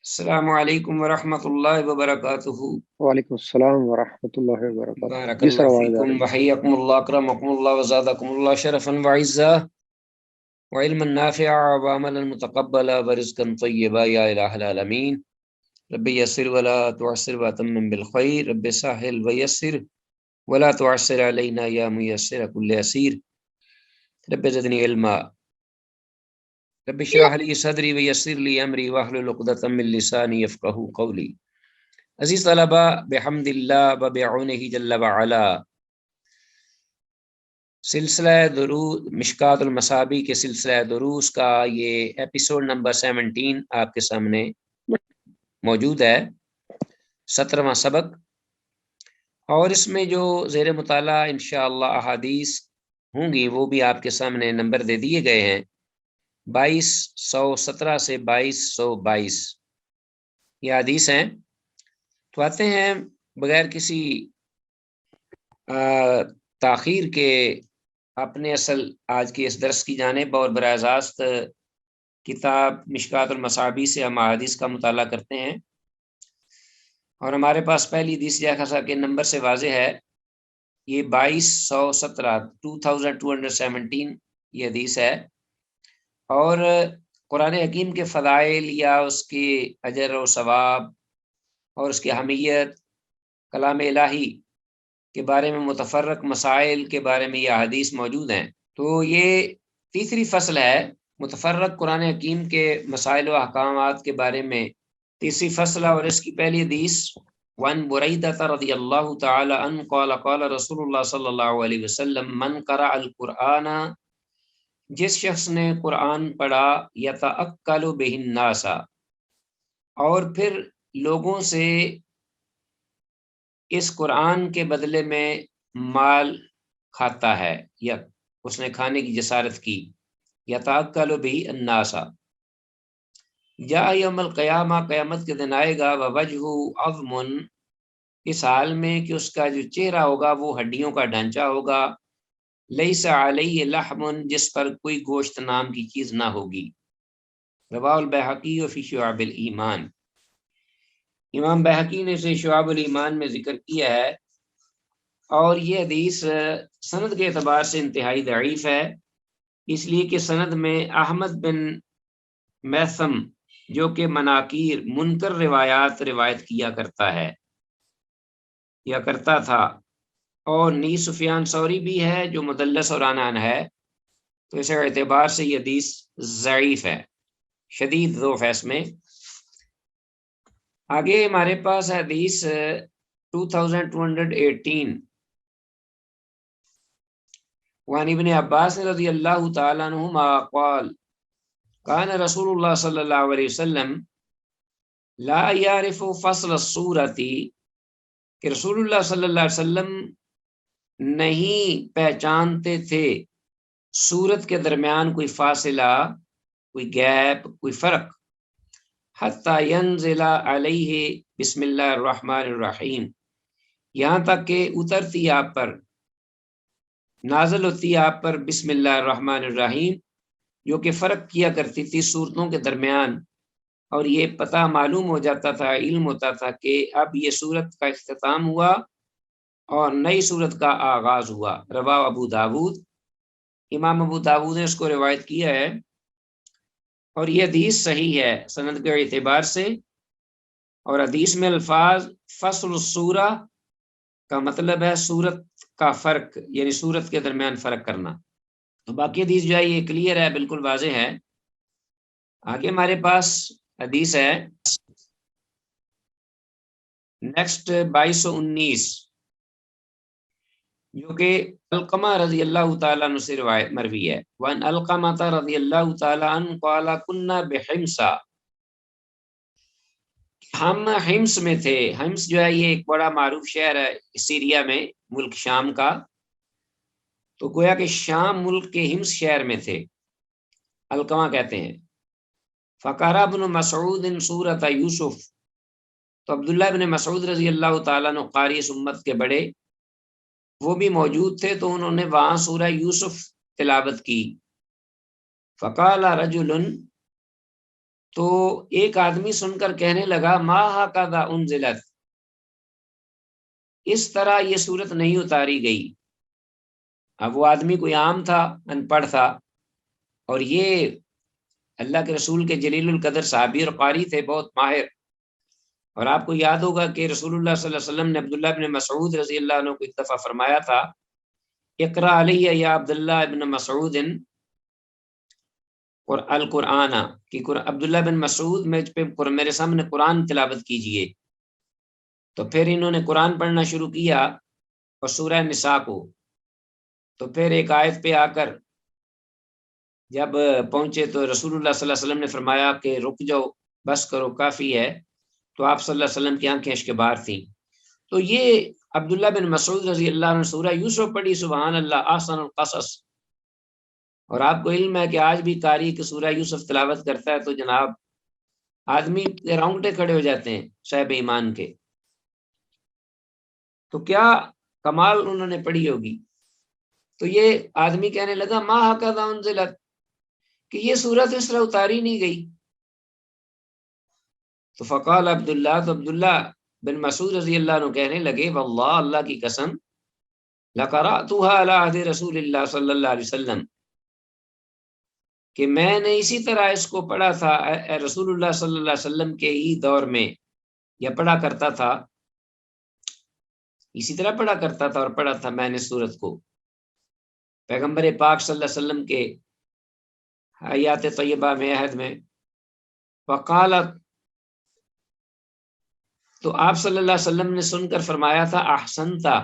السلام علیکم ورحمۃ اللہ وبرکاتہ۔ وعلیکم السلام ورحمۃ اللہ وبرکاتہ۔ بارک جی سر، اللہ آواز آ فیکم رہی وحیاکم اللہ اکرمکم اللہ وزادکم اللہ شرفا وعزا وعلما نافعا وعملا متقبلا ورزقا طیبا یا الہ العالمین۔ رب یسر ولا تعسر وتمم بالخیر، رب سهل ویسر ولا تعسر علینا یا میسر کل اسیر، رب زدنی علما، رب اشرح لی صدری ویسر لی امری واحلل عقدۃ من لسانی یفقہوا قولی۔ عزیز طلبہ، بحمد اللہ و بعونہ جل وعلا سلسلہ دروس مشکات المصابیح کے سلسلہ دروس کا یہ ایپیسوڈ نمبر 17 آپ کے سامنے موجود ہے، 17واں سبق، اور اس میں جو زیر مطالعہ انشاءاللہ احادیث ہوں گی وہ بھی آپ کے سامنے نمبر دے دیے گئے ہیں، 2217 سے 2222 یہ حدیث ہیں۔ تو آتے ہیں بغیر کسی تاخیر کے اپنے اصل آج کی اس درس کی جانب، اور براہ راست کتاب مشکات المصابیح سے ہم احادیث کا مطالعہ کرتے ہیں، اور ہمارے پاس پہلی حدیث جیسا کہ نمبر سے واضح ہے، یہ 2217 یہ حدیث ہے، اور قرآن حکیم کے فضائل یا اس کے اجر و ثواب اور اس کی اہمیت، کلام الہی کے بارے میں متفرق مسائل کے بارے میں یہ حدیث موجود ہیں۔ تو یہ تیسری فصل ہے، متفرق قرآن حکیم کے مسائل و احکامات کے بارے میں تیسری فصل، اور اس کی پہلی حدیث وان بریدہ رضی اللہ تعالی عنہ قال قال رسول اللہ صلی اللہ علیہ وسلم من قرأ القرآن، جس شخص نے قرآن پڑھا، یتأکل بہ الناس، اور پھر لوگوں سے اس قرآن کے بدلے میں مال کھاتا ہے، یا اس نے کھانے کی جسارت کی، یتأکل بہ الناس، جاء یوم القیامہ، قیامت کے دن آئے گا، ووجہ عظم، اس حال میں کہ اس کا جو چہرہ ہوگا وہ ہڈیوں کا ڈھانچہ ہوگا، لیس علیہ لحم، جس پر کوئی گوشت نام کی چیز نہ ہوگی۔ رواہ البیہقی فی شعب الایمان، امام بیہقی نے اسے شعب الایمان میں ذکر کیا ہے، اور یہ حدیث سند کے اعتبار سے انتہائی ضعیف ہے، اس لیے کہ سند میں احمد بن میثم جو کہ مناکیر منکر روایت کیا کرتا ہے یا کرتا تھا، اور نی سفیان ثوری بھی ہے جو مدلس اور عنان ہے، تو اس اعتبار سے یہ حدیث ضعیف ہے، شدید ضعف ہے اس میں۔ آگے ہمارے پاس حدیث 2218 وعن ابن عباس رضی اللہ تعالیٰ عنہما قال کان رسول اللہ صلی اللہ علیہ وسلم لا یعرف فصل السورتی، کہ رسول اللہ صلی اللہ علیہ وسلم نہیں پہچانتے تھے سورت کے درمیان کوئی فاصلہ، کوئی گیپ، کوئی فرق، حتی ینزل علیہ بسم اللہ الرحمن الرحیم، یہاں تک کہ اترتی آپ پر، نازل ہوتی آپ پر بسم اللہ الرحمن الرحیم، جو کہ فرق کیا کرتی تھی صورتوں کے درمیان، اور یہ پتہ معلوم ہو جاتا تھا، علم ہوتا تھا کہ اب یہ صورت کا اختتام ہوا اور نئی صورت کا آغاز ہوا۔ رواہ ابو داود، امام ابو داود نے اس کو روایت کیا ہے، اور یہ حدیث صحیح ہے سند کے اعتبار سے، اور حدیث میں الفاظ فصل السورہ کا مطلب ہے صورت کا فرق، یعنی صورت کے درمیان فرق کرنا، تو باقی حدیث جو ہے یہ کلیئر ہے، بالکل واضح ہے۔ آگے ہمارے پاس حدیث ہے نیکسٹ 2219، جو کہ علقمہ رضی اللہ تعالیٰ عنہ سے روایت مروی ہے، وان علقمہ رضی اللہ تعالیٰ عنہ قال کنا بحمصہ، ہم حمص میں تھے۔ حمص جو ہے یہ ایک بڑا معروف شہر ہے سیریا میں، ملک شام کا، تو گویا کہ شام ملک کے حمص شہر میں تھے، علقمہ کہتے ہیں۔ فقرأ ابن مسعود سورۃ یوسف، تو عبداللہ ابن مسعود رضی اللہ تعالیٰ عنہ قاری اس امت کے بڑے، وہ بھی موجود تھے، تو انہوں نے وہاں سورہ یوسف تلاوت کی۔ فقال رجل، تو ایک آدمی سن کر کہنے لگا ما ھکذا انزلت، اس طرح یہ صورت نہیں اتاری گئی۔ اب وہ آدمی کوئی عام تھا، ان پڑھ تھا، اور یہ اللہ کے رسول کے جلیل القدر صحابی اور قاری تھے، بہت ماہر۔ اور آپ کو یاد ہوگا کہ رسول اللہ صلی اللہ علیہ وسلم نے عبداللہ بن مسعود رضی اللہ عنہ کو ایک دفعہ فرمایا تھا، اقرا علیہ یا عبداللہ بن مسعود اور القرآن، کہ عبداللہ بن مسعود میرے سامنے قرآن تلاوت کیجئے۔ تو پھر انہوں نے قرآن پڑھنا شروع کیا اور سورہ نساء کو، تو پھر ایک آیت پہ آ کر جب پہنچے تو رسول اللہ صلی اللہ علیہ وسلم نے فرمایا کہ رک جاؤ، بس کرو، کافی ہے۔ تو آپ صلی اللہ علیہ وسلم کی آنکھیں اشک بار تھیں۔ تو یہ عبداللہ بن مسعود رضی اللہ عنہ سورہ یوسف پڑھی، سبحان اللہ، احسن القصص۔ اور آپ کو علم ہے کہ آج بھی قاری کہ سورہ یوسف تلاوت کرتا ہے تو جناب آدمی رونگٹے کھڑے ہو جاتے ہیں صاحب ایمان کے۔ تو کیا کمال انہوں نے پڑھی ہوگی۔ تو یہ آدمی کہنے لگا ما ھکذا انزلت، کہ یہ صورت اس طرح اتاری نہیں گئی۔ تو فقال عبداللہ، تو عبداللہ بن مسعود رضی اللہ عنہ کہنے لگے واللہ، اللہ کی قسم، لقرأتها علی عہد رسول اللہ صلی اللہ علیہ وسلم، کہ میں نے اسی طرح اس کو پڑھا تھا رسول اللہ صلی اللہ علیہ وسلم کے ہی دور میں، یا پڑھا کرتا تھا، اسی طرح پڑھا کرتا تھا اور پڑھا تھا میں نے سورت کو پیغمبر پاک صلی اللہ علیہ وسلم کے حیات طیبہ میں، عہد میں۔ وقالت، تو آپ صلی اللہ علیہ وسلم نے سن کر فرمایا تھا احسنتا،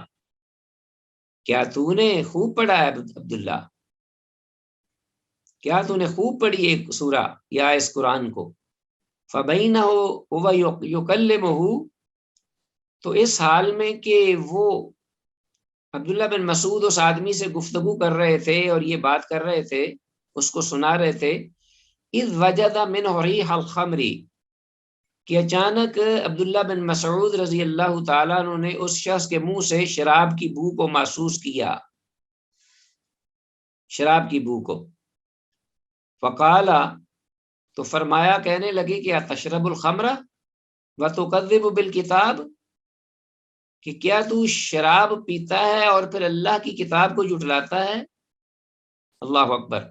کیا تو نے خوب پڑھا ہے عبداللہ، کیا تو نے خوب پڑھی ایک سورہ یا اس قرآن کو۔ فبینہ ہوا یکلمہ، تو اس حال میں کہ وہ عبداللہ بن مسعود اس آدمی سے گفتگو کر رہے تھے اور یہ بات کر رہے تھے، اس کو سنا رہے تھے، اذ وجد من ریح الخمر، کہ اچانک عبداللہ بن مسعود رضی اللہ تعالیٰ عنہ نے اس شخص کے منہ سے شراب کی بو کو محسوس کیا، شراب کی بو کو۔ فقالا، تو فرمایا، کہنے لگے کہ تشرب الخمر وتکذب بالکتاب، کہ کیا تو شراب پیتا ہے اور پھر اللہ کی کتاب کو جھٹلاتا ہے۔ اللہ اکبر۔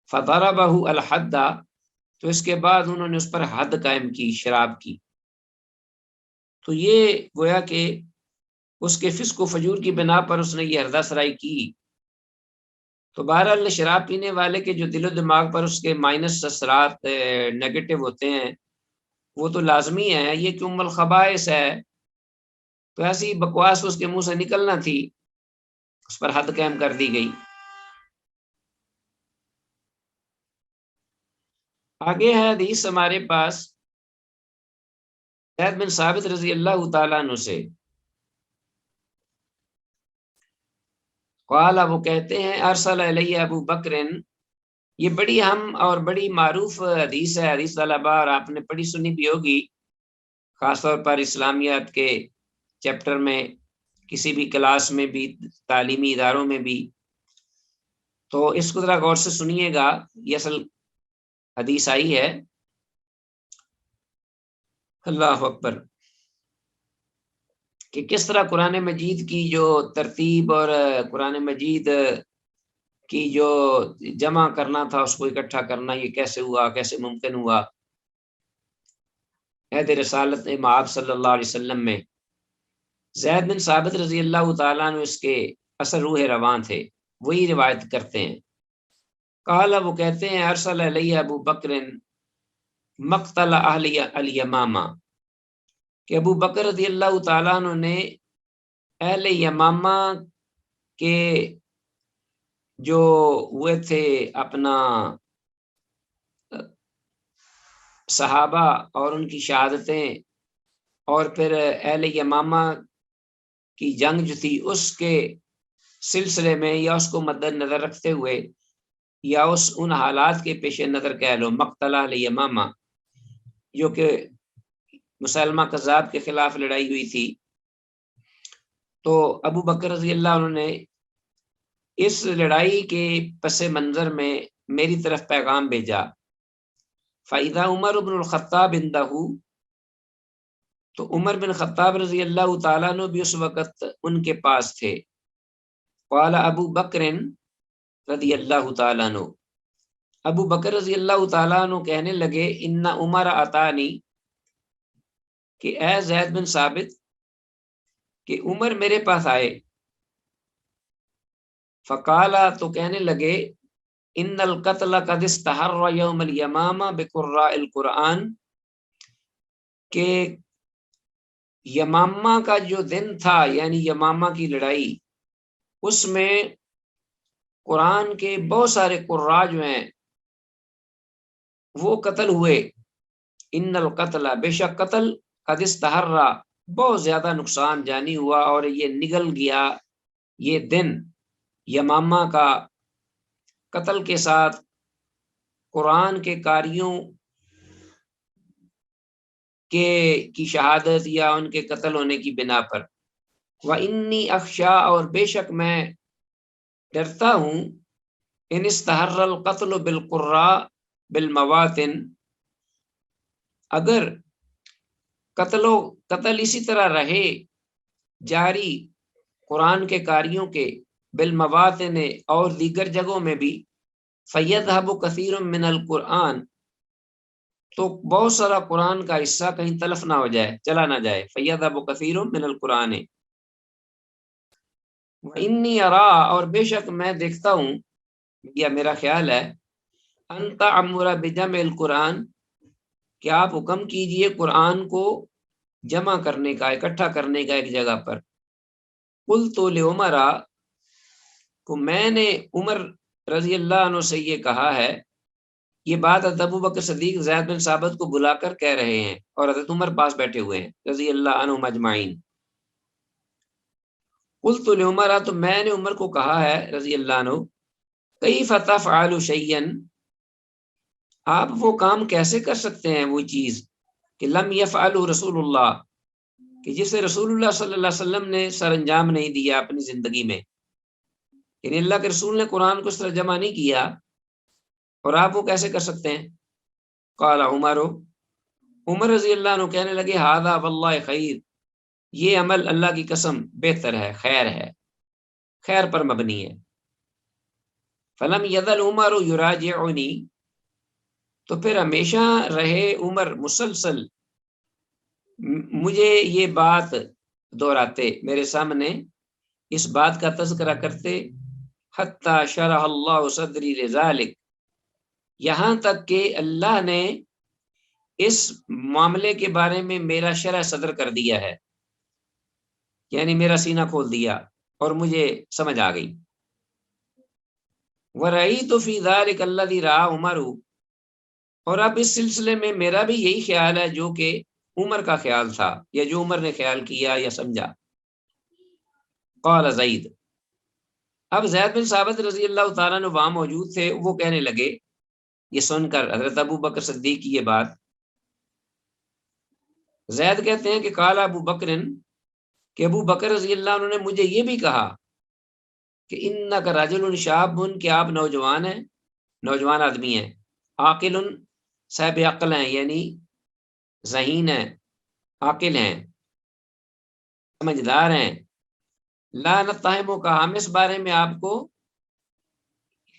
فضربہ الحد، تو اس کے بعد انہوں نے اس پر حد قائم کی شراب کی۔ تو یہ گویا کہ اس کے فسق و فجور کی بنا پر اس نے یہ ہردہ سرائی کی۔ تو بہرحال شراب پینے والے کے جو دل و دماغ پر اس کے مائنس اثرات نیگیٹو ہوتے ہیں وہ تو لازمی ہے، یہ کہ ام الخبائث ہے، تو ایسی بکواس اس کے منہ سے نکلنا تھی، اس پر حد قائم کر دی گئی۔ آگے ہے حدیث ہمارے پاس زید بن ثابت رضی اللہ تعالیٰ عنہ سے، قال، وہ کہتے ہیں ارسل علیہ ابو بکر، یہ بڑی اہم اور بڑی معروف حدیث ہے، حدیث طلبہ، اور آپ نے پڑھی سنی بھی ہوگی، خاص طور پر اسلامیات کے چیپٹر میں، کسی بھی کلاس میں بھی، تعلیمی اداروں میں بھی۔ تو اس کو ذرا غور سے سنیے گا، یہ اصل حدیث آئی ہے۔ اللہ اکبر، کہ کس طرح قرآن مجید کی جو ترتیب اور قرآن مجید کی جو جمع کرنا تھا، اس کو اکٹھا کرنا، یہ کیسے ہوا، کیسے ممکن ہوا۔ عہد رسالت مآب صلی اللہ علیہ وسلم میں زید بن ثابت رضی اللہ تعالیٰ عنہ اس کے اثر روح رواں تھے، وہی روایت کرتے ہیں۔ قال، وہ کہتے ہیں ارسل علیہ ابو بکر مقتل اہل الیمامہ، کہ ابو بکر رضی اللہ تعالیٰ عنہ نے اہل یمامہ کے جو ہوئے تھے اپنا صحابہ اور ان کی شہادتیں، اور پھر اہل یمامہ کی جنگ جو تھی اس کے سلسلے میں، یا اس کو مد نظر رکھتے ہوئے، یا ان حالات کے پیش نظر کہہ لو، مقتل اہل یمامہ، جو کہ مسلمہ کذاب کے خلاف لڑائی ہوئی تھی، تو ابو بکر رضی اللہ عنہ نے اس لڑائی کے پس منظر میں میری طرف پیغام بھیجا فَإِذَا عمر بن الخطاب عندہ، تو عمر بن خطاب رضی اللہ تعالیٰ عنہ بھی اس وقت ان کے پاس تھے. قال ابو بکر رضی اللہ تعالیٰ عنہ، ابو بکر رضی اللہ تعالیٰ عنہ کہنے لگے ان عمر اتانی، کہ اے زید بن ثابت کہ عمر میرے پاس آئے. فقالا، تو کہنے لگے ان القتل قد استحر یوم الیمامہ بقراء القرآن، کہ یمامہ کا جو دن تھا یعنی یمامہ کی لڑائی، اس میں قرآن کے بہت سارے قراء جو ہیں وہ قتل ہوئے. ان القتل، بے شک قتل، قد استحر، بہت زیادہ نقصان جانی ہوا اور یہ نگل گیا یہ دن یمامہ کا قتل کے ساتھ قرآن کے قاریوں کی شہادت یا ان کے قتل ہونے کی بنا پر. وَإِنِّي أَخْشَىٰ، اور بے شک میں ڈرتا ہوں، ان استحر القتل بالقراء بالمواطن، اگر قتل اسی طرح رہے جاری قرآن کے قاریوں کے بالمواطن اور دیگر جگہوں میں بھی، فَيَذْهَبُ كَثِيرٌ مِّنَ الْقُرْآنِ، تو بہت سارا قرآن کا حصہ کہیں تلف نہ ہو جائے، چلا نہ جائے. فَيَذْهَبُ كَثِيرٌ مِّنَ الْقُرْآنِ وَإِنِّي أَرَىٰ، اور بے شک میں دیکھتا ہوں یا میرا خیال ہے، أَن تَعْمُرَ بِجَمْعِ الْقُرْآنِ، کہ آپ حکم کیجئے قرآن کو جمع کرنے کا، اکٹھا کرنے کا ایک جگہ پر. قلت لعمر، کو میں نے عمر رضی اللہ عنہ سے یہ کہا ہے، یہ بات حضرت ابو بکر صدیق زید بن ثابت کو بلا کر کہہ رہے ہیں اور حضرت عمر پاس بیٹھے ہوئے ہیں رضی اللہ عنہم اجمعین. قلت لعمر، تو میں نے عمر کو کہا ہے رضی اللہ عنہ، کیف تفعل شیئا، آپ وہ کام کیسے کر سکتے ہیں، وہ چیز کہ لم یفعلہ رسول اللہ، کہ جسے رسول اللہ صلی اللہ علیہ وسلم نے سر انجام نہیں دیا اپنی زندگی میں. یعنی اللہ کے رسول نے قرآن کو اس طرح جمع نہیں کیا اور آپ وہ کیسے کر سکتے ہیں. قال عمر، عمر رضی اللہ عنہ کہنے لگے ھذا واللہ خیر، یہ عمل اللہ کی قسم بہتر ہے، خیر ہے، خیر پر مبنی ہے. فلم یزل عمر یراجعنی، تو پھر ہمیشہ رہے عمر مسلسل مجھے یہ بات دہراتے، میرے سامنے اس بات کا تذکرہ کرتے، حتی شرح اللہ صدری لذالک، یہاں تک کہ اللہ نے اس معاملے کے بارے میں میرا شرح صدر کر دیا ہے، یعنی میرا سینہ کھول دیا اور مجھے سمجھ آ گئی. وَرَأَيْتُ فِي ذَلِكَ الَّذِي رَأَى عُمَرُ، اور اب اس سلسلے میں میرا بھی یہی خیال ہے جو کہ عمر کا خیال تھا یا جو عمر نے خیال کیا یا سمجھا. قال زید، اب زید بن ثابت رضی اللہ تعالیٰ عنہ وہاں موجود تھے، وہ کہنے لگے یہ سن کر حضرت ابو بکر صدیق کی یہ بات. زید کہتے ہیں کہ قال ابو بکر، کہ ابو بکر رضی اللہ عنہ نے مجھے یہ بھی کہا کہ انک رجل شاب، کہ آپ نوجوان ہیں، نوجوان آدمی ہیں، عاقل، صاحب عقل ہیں، یعنی ذہین ہیں، عاقل ہیں، سمجھدار ہیں. لا نتہمو، کا ہم اس بارے میں آپ کو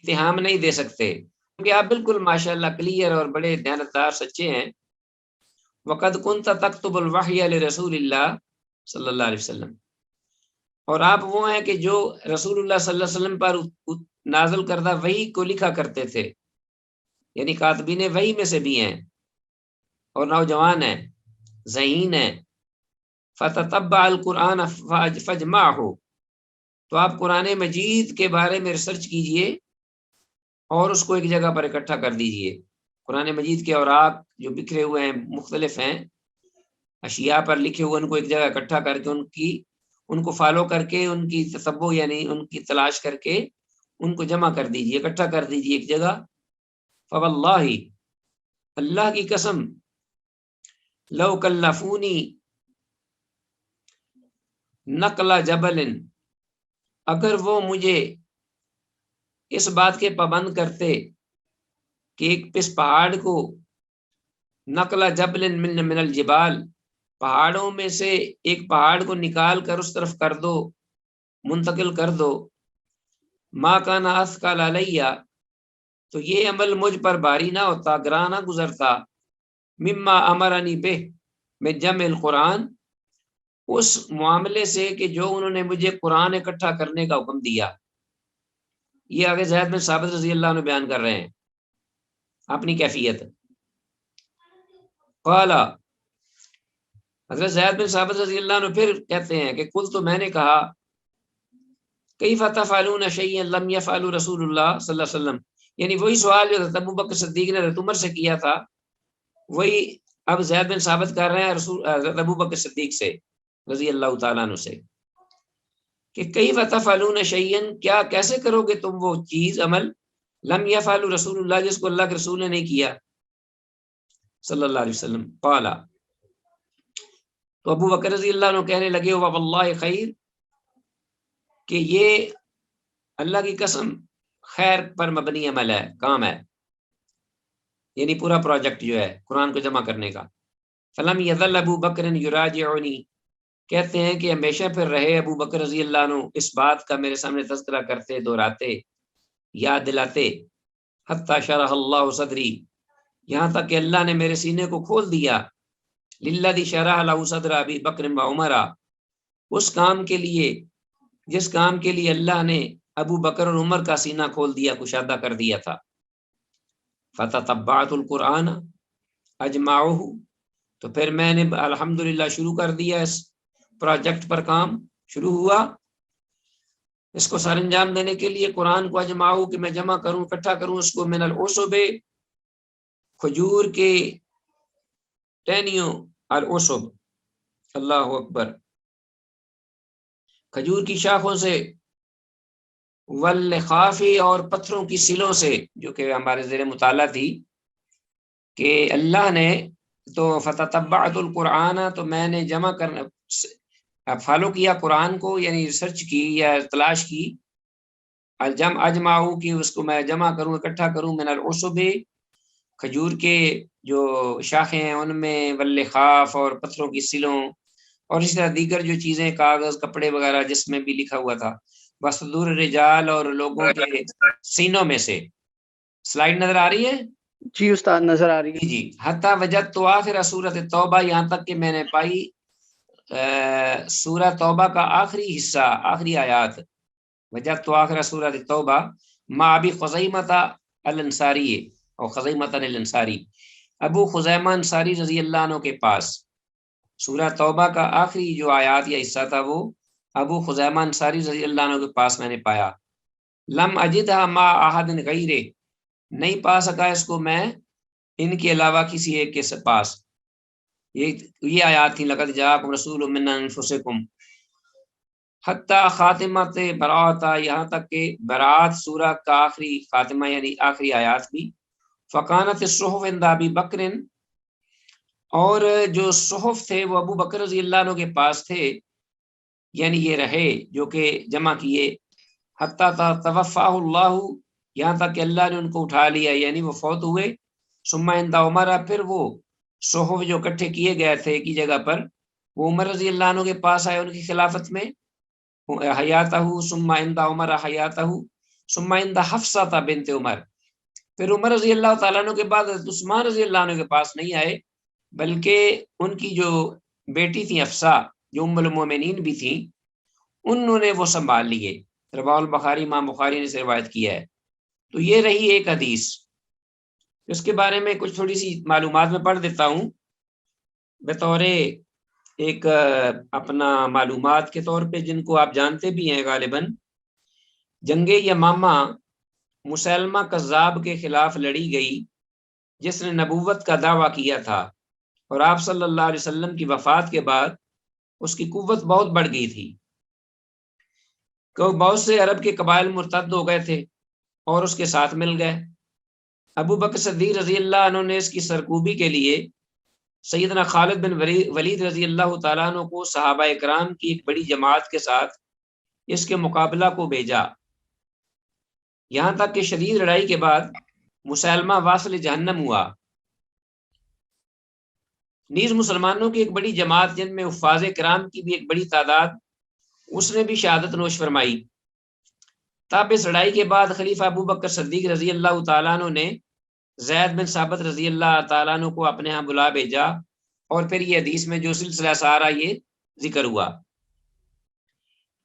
اتہام نہیں دے سکتے کیونکہ آپ بالکل ماشاءاللہ کلیئر اور بڑے دیانتدار سچے ہیں. وقد کنت تکتب الوحی لرسول اللہ صلی اللہ علیہ وسلم، اور آپ وہ ہیں کہ جو رسول اللہ صلی اللہ علیہ وسلم پر نازل کردہ وحی کو لکھا کرتے تھے، یعنی کاتبین وحی میں سے بھی ہیں اور نوجوان ہیں، ذہین ہیں. فتتبع القرآن فاجمعہ، تو آپ قرآن مجید کے بارے میں ریسرچ کیجئے اور اس کو ایک جگہ پر اکٹھا کر دیجئے. قرآن مجید کے اوراق جو بکھرے ہوئے ہیں، مختلف ہیں، اشیاء پر لکھے ہوئے، ان کو ایک جگہ اکٹھا کر کے ان کو فالو کر کے، ان کی تتبع یعنی ان کی تلاش کر کے ان کو جمع کر دیجئے، اکٹھا کر دیجئے ایک جگہ. فواللہ، اللہ کی قسم، لو کلفونی نقل جبل، اگر وہ مجھے اس بات کے پابند کرتے کہ ایک پس پہاڑ کو نقل جبل من الجبال، پہاڑوں میں سے ایک پہاڑ کو نکال کر اس طرف کر دو، منتقل کر دو، ما کان اثقل علیہ، تو یہ عمل مجھ پر بھاری نہ ہوتا، گراں نہ گزرتا، مما امرنی بہ، میں جمع القرآن، اس معاملے سے کہ جو انہوں نے مجھے قرآن اکٹھا کرنے کا حکم دیا۔ یہ آگے زید بن ثابت رضی اللہ عنہ بیان کر رہے ہیں اپنی کیفیت۔ قال، حضرت زید بن ثابت رضی اللہ عنہ پھر کہتے ہیں کہ قلت، تو میں نے کہا، کیف تفعلون شیئا لم یفعل رسول اللہ صلی اللہ علیہ وسلم، یعنی وہی سوال جو حضرت ابو بکر صدیق نے حضرت عمر سے کیا تھا، وہی اب زید بن ثابت کر رہے ہیں حضرت ابو بکر صدیق سے رضی اللہ تعالیٰ عنہ سے، کہ کیف تفعلون شیئا، کیا کیسے کرو گے تم وہ چیز، عمل، لم یفعل رسول اللہ، جس کو اللہ کے رسول نے نہیں کیا صلی اللہ علیہ وسلم۔ قال، تو ابو بکر رضی اللہ عنہ کہنے لگے، واللہ خیر، کہ یہ اللہ کی قسم خیر پر مبنی عمل ہے، کام ہے، یعنی پورا پروجیکٹ جو ہے قرآن کو جمع کرنے کا۔ فلم یظل ابو بکر یراجعنی، کہتے ہیں کہ ہمیشہ پھر رہے ابو بکر رضی اللہ عنہ اس بات کا میرے سامنے تذکرہ کرتے، دہراتے، یاد دلاتے، حتی شرح اللہ صدری، یہاں تک کہ اللہ نے میرے سینے کو کھول دیا، للذی شرح له صدر ابی بکر و عمر، اس کام کے لیے جس کام کے لیے اللہ نے ابو بکر اور عمر کا سینہ کھول دیا، کشادہ کر دیا تھا۔ فتتبعت القرآن اجمعہ، تو پھر میں نے الحمدللہ شروع کر دیا، اس پروجیکٹ پر کام شروع ہوا، اس کو سر انجام دینے کے لیے، قرآن کو اجمعہ، کہ میں جمع کروں، اکٹھا کروں اس کو، من العصب، کھجور کے ٹہنیوں، العصب، اللہ اکبر، کھجور کی شاخوں سے، واللخافی، اور پتھروں کی سلوں سے، جو کہ ہمارے زیر مطالعہ تھی کہ اللہ نے تو فتتبعت القرآن، تو میں نے جمع کرنا، فالو کیا قرآن کو، یعنی ریسرچ کی یا تلاش کی، اجمعو، کی اس کو میں جمع کروں، اکٹھا کروں، من العصب، کھجور کے جو شاخیں ہیں ان میں، واللخاف، اور پتھروں کی سلوں، اور اس طرح دیگر جو چیزیں، کاغذ، کپڑے وغیرہ جس میں بھی لکھا ہوا تھا، وصدور الرجال، اور لوگوں کے سینوں میں سے۔ سلائیڈ نظر آ رہی ہے؟ جی استاد نظر آ رہی ہے۔ جی، حتی وجدت آخر سورۃ توبہ، یہاں تک کہ میں نے پائی سورہ توبہ کا آخری حصہ، آخری آیات، وجدت آخر سورۃ توبہ، ما ابی خزیمۃ الانصاری، اور خزیمۃ الانصاری، ابو خزیمہ انصاری رضی اللہ عنہ کے پاس، سورہ توبہ کا آخری جو آیات یا حصہ تھا وہ ابو خزیمہ انصاری رضی اللہ عنہ کے پاس میں نے پایا۔ لم اجدھا ما احد غیرہ، نہیں پا سکا اس کو میں ان کے علاوہ کسی ایک کے پاس۔ یہ آیات تھی، لقد جاءکم رسول من انفسکم، حتی خاتمت براءت، یہاں تک کہ براءت سورہ کا آخری خاتمہ، یعنی آخری آیات بھی۔ فکانت الصحف عند ابی بکر، اور جو صحف تھے وہ ابو بکر رضی اللہ عنہ کے پاس تھے، یعنی یہ رہے جو کہ جمع کیے، حتی توفاہ اللہ، یہاں تک کہ اللہ نے ان کو اٹھا لیا، یعنی وہ فوت ہوئے۔ ثم عند عمر، پھر وہ صحف جو اکٹھے کیے گئے تھے ایک ہی جگہ پر، وہ عمر رضی اللہ عنہ کے پاس آئے ان کی خلافت میں، حیاتہ، ثم عند عمر حیاتہ، ثم عند حفصہ بنت عمر، پھر عمر رضی اللہ تعالیٰ عنہ کے بعد حضرت عثمان رضی اللہ عنہ کے پاس نہیں آئے، بلکہ ان کی جو بیٹی تھی حفصہ، جو ام المومنین بھی تھیں، انہوں نے وہ سنبھال لیے۔ رواه البخاری، امام بخاری نے سے روایت کیا ہے۔ تو یہ رہی ایک حدیث، اس کے بارے میں کچھ تھوڑی سی معلومات میں پڑھ دیتا ہوں، بطور ایک اپنا معلومات کے طور پہ، جن کو آپ جانتے بھی ہیں غالباً۔ جنگ یمامہ مسلمہ کذاب کے خلاف لڑی گئی، جس نے نبوت کا دعویٰ کیا تھا، اور آپ صلی اللہ علیہ وسلم کی وفات کے بعد اس کی قوت بہت بڑھ گئی تھی، کہ بہت سے عرب کے قبائل مرتد ہو گئے تھے اور اس کے ساتھ مل گئے۔ ابو بکر صدیق رضی اللہ عنہ نے اس کی سرکوبی کے لیے سیدنا خالد بن ولید رضی اللہ تعالیٰ عنہ کو صحابہ اکرام کی ایک بڑی جماعت کے ساتھ اس کے مقابلہ کو بھیجا، یہاں تک کہ شدید لڑائی کے بعد مسلمہ واصل جہنم ہوا۔ نیز مسلمانوں کی ایک بڑی جماعت جن میں حفاظ کرام کی بھی ایک بڑی تعداد، اس نے بھی شہادت نوش فرمائی۔ تب اس لڑائی کے بعد خلیفہ ابو بکر صدیق رضی اللہ تعالیٰ عنہ نے زید بن ثابت رضی اللہ تعالیٰ عنہ کو اپنے ہاں بلا بھیجا، اور پھر یہ حدیث میں جو سلسلہ سارا یہ ذکر ہوا۔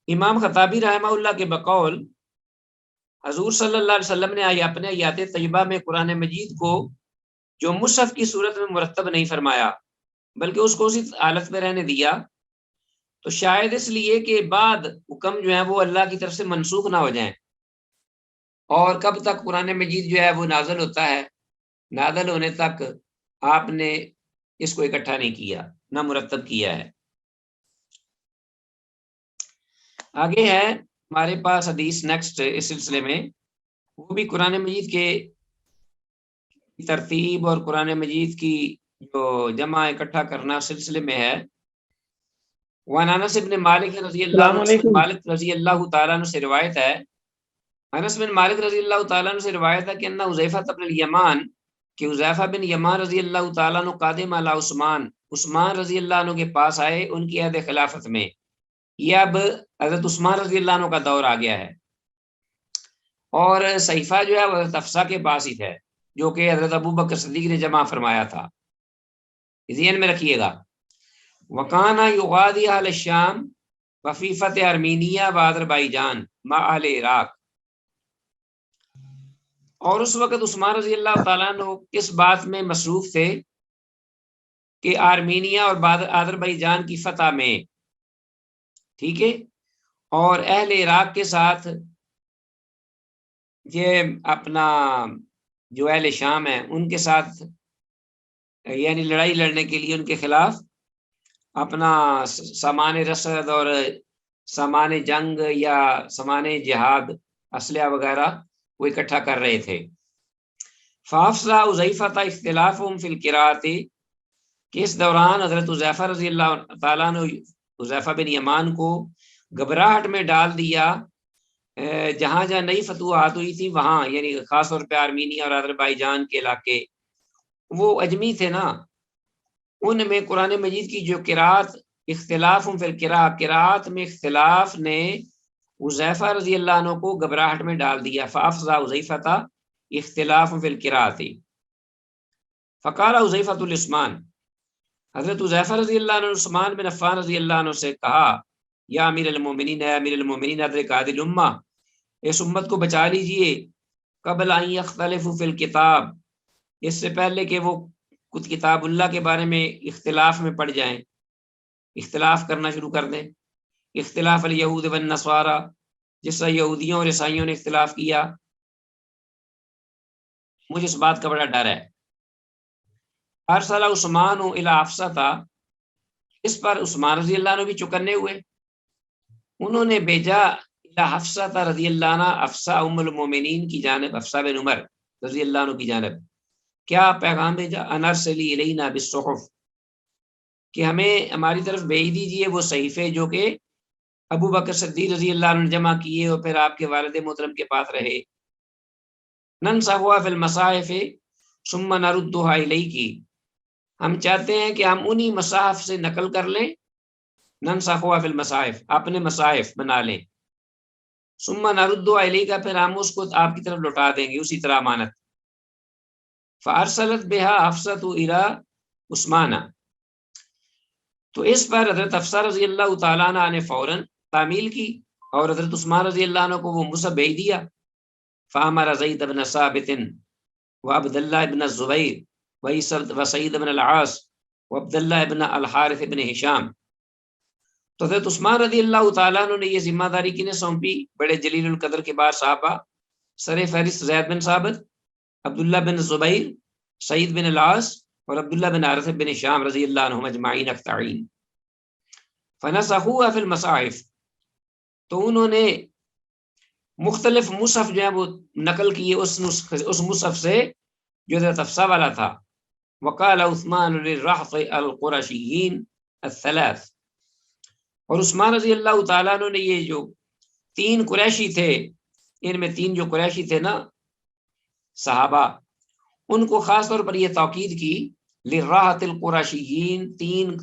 امام خطابی رحمہ اللہ کے بقول حضور صلی اللہ علیہ وسلم نے اپنے آیات طیبہ میں قرآن مجید کو جو مصحف کی صورت میں مرتب نہیں فرمایا بلکہ اس کو اسی حالت میں رہنے دیا، تو شاید اس لیے کہ بعد حکم جو ہیں وہ اللہ کی طرف سے منسوخ نہ ہو جائیں، اور کب تک قرآن مجید جو ہے وہ نازل ہوتا ہے، نازل ہونے تک آپ نے اس کو اکٹھا نہیں کیا، نہ مرتب کیا ہے۔ آگے ہے ہمارے پاس حدیث نیکسٹ اس سلسلے میں، وہ بھی قرآن مجید کے ترتیب اور قرآن مجید کی جو جمع اکٹھا کرنا سلسلے میں ہے۔ وعن انس بن مالک رضی اللہ تعالیٰ عنہ سے روایت ہے، انس بن مالک رضی اللہ تعالیٰ عنہ سے روایت ہے کہ انہ حذیفہ بن الیمان، کہ حذیفہ بن یمان رضی اللہ تعالیٰ عنہ قادم علی عثمان رضی اللہ عنہ کے پاس آئے ان کی عہد خلافت میں۔ یہ اب حضرت عثمان رضی اللہ عنہ کا دور آ گیا ہے، اور صحیفہ جو ہے وہ حضرت حفصہ کے پاس ہی تھے، جو کہ حضرت ابو بکر صدیق نے جمع فرمایا تھا، ذہن میں رکھیے گا۔ وکانا یغادی اہل الشام وفی فتح ارمینیہ و آذربائیجان مع اہل عراق، اور اس وقت عثمان رضی اللہ تعالیٰ عنہ کس بات میں مصروف تھے کہ آرمینیا اور آذربائیجان کی فتح میں، ٹھیک ہے، اور اہل عراق کے ساتھ یہ اپنا جو اہل شام ہیں ان کے ساتھ یعنی لڑائی لڑنے کے لیے ان کے خلاف اپنا سامان رسد اور سامان جنگ یا سامان جہاد اسلحہ وغیرہ وہ اکٹھا کر رہے تھے۔ فافصا حذیفہ اختلافهم فی القراءۃ، کہ اس دوران حضرت حذیفہ رضی اللہ تعالیٰ نے حذیفہ بن یمان کو گھبراہٹ میں ڈال دیا، جہاں جہاں نئی فتوحات ہوئی تھی وہاں، یعنی خاص طور پہ آرمینیا اور آذربائیجان کے علاقے، وہ اجمی تھے نا، ان میں قرآن مجید کی جو قراءت اختلاف فی القراء، قراءت میں اختلاف نے حذیفہ رضی اللہ عنہ کو گھبراہٹ میں ڈال دیا۔ فافزع حذیفہ اختلاف فی القراءۃ، فقال حذیفہ لعثمان، حضرت حذیفہ رضی اللہ عنہ عثمان بن عفان رضی اللہ عنہ سے کہا، یا امیر المومنین، اے امیر المومنین، ادرک هذه الامہ، اس امت کو بچا لیجئے، قبل ان یختلفوا فی الکتاب، اس سے پہلے کہ وہ کچھ کتاب اللہ کے بارے میں اختلاف میں پڑ جائیں، اختلاف کرنا شروع کر دیں، اختلاف الیہود والنصارى، جس طرح یہودیوں اور عیسائیوں نے اختلاف کیا، مجھے اس بات کا بڑا ڈر ہے۔ ارسل عثمان الی حفصہ، اس پر عثمان رضی اللہ عنہ بھی چکنے ہوئے، انہوں نے بھیجا الی حفصہ رضی اللہ عنہ، حفصہ ام المومنین کی جانب، حفصہ بن عمر رضی اللہ عنہ کی جانب، کیا پیغام بھیجا، ان ارسلی الینا بالصحف، کہ ہمیں ہماری طرف بھیج دیجئے وہ صحیفے جو کہ ابو بکر صدیق رضی اللہ عنہ نے جمع کیے اور پھر آپ کے والد محترم کے پاس رہے، ننسخها فی المصاحف ثم نردها الیک، ہم چاہتے ہیں کہ ہم انہی مصاحف سے نقل کر لیں، ننسخها فی المصاحف، اپنے مصاحف بنا لیں، ثم نردها الیک، پھر ہم اس کو آپ کی طرف لوٹا دیں گے اسی طرح امانت۔ فارسلت بها حفصة الی عثمان، تو اس پر حضرت حفصہ رضی اللہ تعالیٰ عنہ نے فوراً تعمیل کی اور حضرت عثمان رضی اللہ عنہ کو وہ مصحف بھیج دیا۔ فامر زید بن ثابت وعبد اللہ بن الزبیر وسعید بن العاص وعبد اللہ بن الحارث بن ہشام، تو حضرت عثمان رضی اللہ تعالیٰ عنہ نے یہ ذمہ داری کنہیں سونپی، بڑے جلیل القدر کے بعد صحابہ، سر فہرست زید بن ثابت، عبداللہ بن زبیر، سعید بن العاص اور عبداللہ بن حارث بن ہشام رضی اللہ عنہم اجمعین اجمعین۔ فنسخوها فی المصاحف، تو انہوں نے مختلف مصحف جو ہیں وہ نقل کیے اس مصحف سے جو حضرت حفصہ والا تھا۔ وقال عثمان للرحط القرشیین الثلاث، اور عثمان رضی اللہ تعالیٰ عنہ نے یہ جو 3 قریشی تھے، ان میں 3 جو قریشی تھے نا صحابہ، ان کو خاص طور پر یہ تاکید کی لراحت القرشیین تین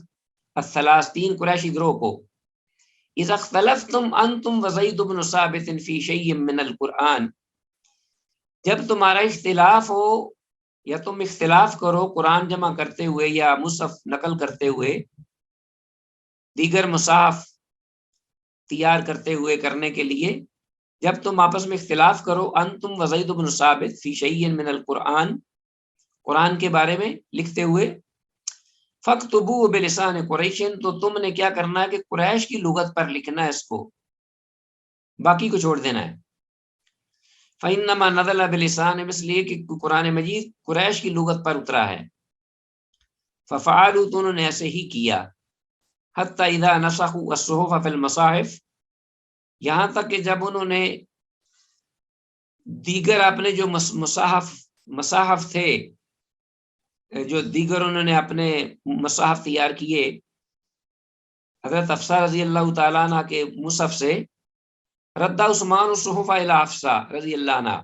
قریشی گروہ کو، اذا اختلفتم انتم وزید بن ثابت فی شیء من القرآن، جب تمہارا اختلاف ہو یا تم اختلاف کرو قرآن جمع کرتے ہوئے یا مصحف نقل کرتے ہوئے، دیگر مصحف تیار کرتے ہوئے کرنے کے لیے، جب تم آپس میں اختلاف کرو، انتم وزید بن ثابت فی شیء من القرآن، قرآن کے بارے میں لکھتے ہوئے، فاکتبوہ بلسان قریش، تو تم نے کیا کرنا ہے کہ قریش کی لغت پر لکھنا ہے اس کو، باقی کو چھوڑ دینا ہے۔ فإنما نزل بلسان، اس لیے کہ قرآن مجید قریش کی لغت پر اترا ہے۔ ففعلوا، تو انہوں نے ایسے ہی کیا، حتی اذا نسخوا الصحف فی المصاحف، یہاں تک کہ جب انہوں نے دیگر اپنے جو مصاحف تھے، جو دیگر انہوں نے اپنے مصاحف تیار کیے حضرت حفصہ رضی اللہ تعالیٰ عنہ کے مصحف سے، رد عثمان الصحف الی حفصہ رضی اللہ عنہ،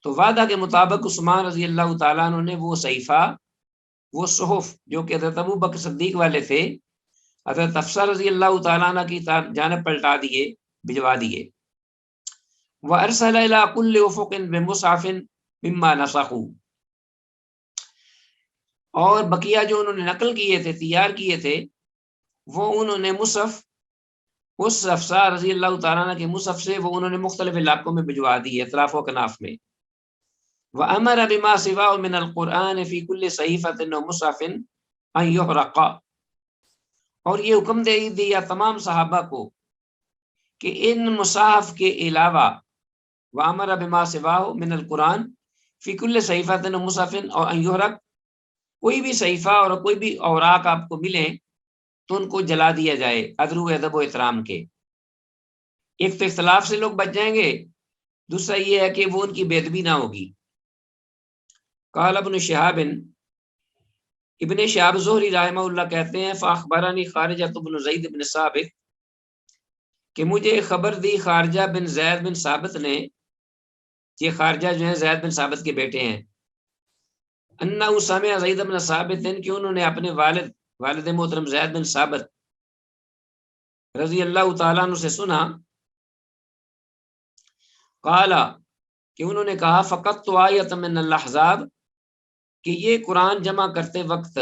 تو وعدہ کے مطابق عثمان رضی اللہ تعالیٰ عنہ نے وہ صحیفہ، وہ صحف جو کہ حضرت ابو بکر صدیق والے تھے، حضرت حفصہ رضی اللہ تعالیٰ عنہ کی جانب پلٹا دیے، بھجوا دیے۔ وارسل الی کل افق بمصحف مما نسخوا، اور بقیہ جو انہوں نے نقل کیے تھے، تیار کیے تھے، وہ انہوں نے مصحف اس حفصہ رضی اللہ تعالیٰ عنہ کے مصحف سے وہ انہوں نے مختلف علاقوں میں بھجوا دی، اطراف و کناف میں۔ وَأَمَرَ بِمَا سِوَاهُ مِنَ الْقُرْآنِ فِي كُلِّ صَحِيفَةٍ وَمُصْحَفٍ أَن يُحْرَقَ، اور یہ حکم دے دیا تمام صحابہ کو کہ ان مصحف کے علاوہ، وَأَمَرَ بِمَا سِوَاهُ مِنَ الْقُرْآنِ فِي كُلِّ صَحِيفَةٍ وَمُصْحَفٍ اور أَن يُحْرَقَ، کوئی بھی صحیفہ اور کوئی بھی اوراق آپ کو ملیں تو ان کو جلا دیا جائے، ادب و ادب و احترام کے۔ ایک تو اختلاف سے لوگ بچ جائیں گے، دوسرا یہ ہے کہ وہ ان کی بے ادبی نہ ہوگی۔ قال ابن شہاب، ابن شہاب زہری رحمہ اللہ کہتے ہیں، فاخبرنی خارجہ بن زید بن ثابت، کہ مجھے خبر دی خارجہ بن زید بن ثابت نے، یہ خارجہ جو ہیں زید بن ثابت کے بیٹے ہیں، انہ سمع زید بن ثابت، کہ انہوں نے اپنے والد محترم زید بن ثابت رضی اللہ تعالیٰ عنہ سے سنا، قال، کہ انہوں نے کہا، فقط تو آیت من الاحزاب، کہ یہ قرآن جمع کرتے وقت